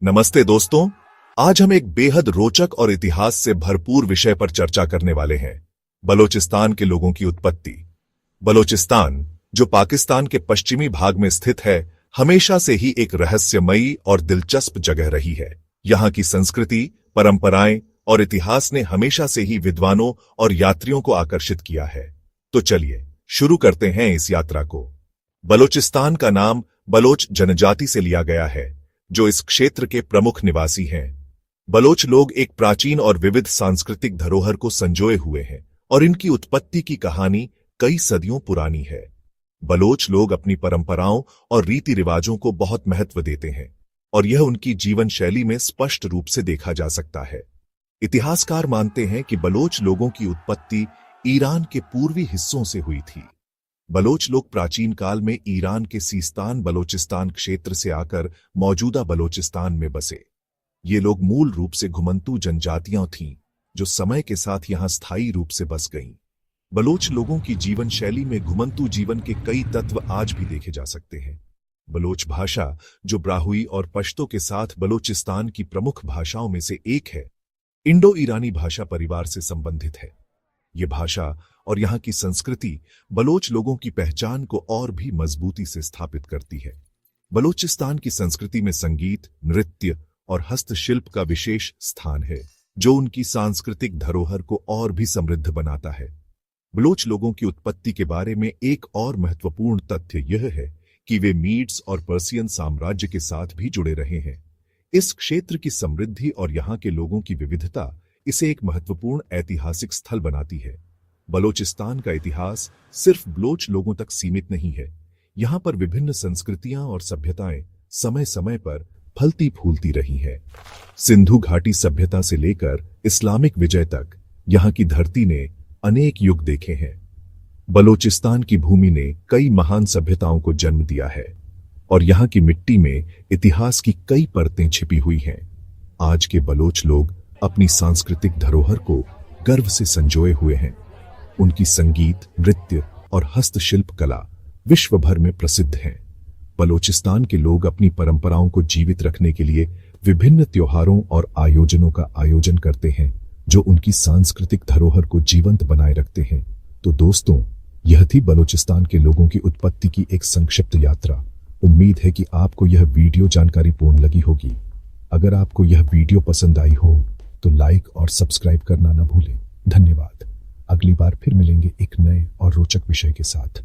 नमस्ते दोस्तों। आज हम एक बेहद रोचक और इतिहास से भरपूर विषय पर चर्चा करने वाले हैं, बलोचिस्तान के लोगों की उत्पत्ति। बलोचिस्तान, जो पाकिस्तान के पश्चिमी भाग में स्थित है, हमेशा से ही एक रहस्यमयी और दिलचस्प जगह रही है। यहाँ की संस्कृति, परंपराएं और इतिहास ने हमेशा से ही विद्वानों और यात्रियों को आकर्षित किया है। तो चलिए शुरू करते हैं इस यात्रा को। बलोचिस्तान का नाम बलोच जनजाति से लिया गया है, जो इस क्षेत्र के प्रमुख निवासी हैं। बलोच लोग एक प्राचीन और विविध सांस्कृतिक धरोहर को संजोए हुए हैं और इनकी उत्पत्ति की कहानी कई सदियों पुरानी है। बलोच लोग अपनी परंपराओं और रीति रिवाजों को बहुत महत्व देते हैं और यह उनकी जीवन शैली में स्पष्ट रूप से देखा जा सकता है। इतिहासकार मानते हैं कि बलोच लोगों की उत्पत्ति ईरान के पूर्वी हिस्सों से हुई थी। बलोच लोग प्राचीन काल में ईरान के सीस्तान बलोचिस्तान क्षेत्र से आकर मौजूदा बलोचिस्तान में बसे। ये लोग मूल रूप से घुमंतू जनजातियां थीं, जो समय के साथ यहां स्थायी रूप से बस गईं। बलोच लोगों की जीवन शैली में घुमंतू जीवन के कई तत्व आज भी देखे जा सकते हैं। बलोच भाषा, जो ब्राहुई और पश्तो के साथ बलोचिस्तान की प्रमुख भाषाओं में से एक है, इंडो ईरानी भाषा परिवार से संबंधित है। ये भाषा और यहाँ की संस्कृति बलोच लोगों की पहचान को और भी मजबूती से स्थापित करती है। बलोचिस्तान की संस्कृति में संगीत, नृत्य और हस्तशिल्प का विशेष स्थान है, जो उनकी सांस्कृतिक धरोहर को और भी समृद्ध बनाता है। बलोच लोगों की उत्पत्ति के बारे में एक और महत्वपूर्ण तथ्य यह है कि वे मीड्स और पर्सियन साम्राज्य के साथ भी जुड़े रहे हैं। इस क्षेत्र की समृद्धि और यहाँ के लोगों की विविधता इसे एक महत्वपूर्ण ऐतिहासिक स्थल बनाती है। बलोचिस्तान का इतिहास सिर्फ बलोच लोगों तक सीमित नहीं है। यहाँ पर विभिन्न संस्कृतियां और सभ्यताएं समय समय पर फलती फूलती रही हैं। सिंधु घाटी सभ्यता से लेकर इस्लामिक विजय तक यहाँ की धरती ने अनेक युग देखे हैं। बलोचिस्तान की भूमि ने कई महान सभ्यताओं को जन्म दिया है और यहाँ की मिट्टी में इतिहास की कई परतें छिपी हुई हैं। आज के बलोच लोग अपनी सांस्कृतिक धरोहर को गर्व से संजोए हुए हैं। उनकी संगीत, नृत्य और हस्तशिल्प कला विश्व भर में प्रसिद्ध है। बलोचिस्तान के लोग अपनी परंपराओं को जीवित रखने के लिए विभिन्न त्योहारों और आयोजनों का आयोजन करते हैं, जो उनकी सांस्कृतिक धरोहर को जीवंत बनाए रखते हैं। तो दोस्तों, यह थी बलोचिस्तान के लोगों की उत्पत्ति की एक संक्षिप्त यात्रा। उम्मीद है कि आपको यह वीडियो जानकारीपूर्ण लगी होगी। अगर आपको यह वीडियो पसंद आई हो तो लाइक और सब्सक्राइब करना न भूलें। धन्यवाद। अगली बार फिर मिलेंगे एक नए और रोचक विषय के साथ।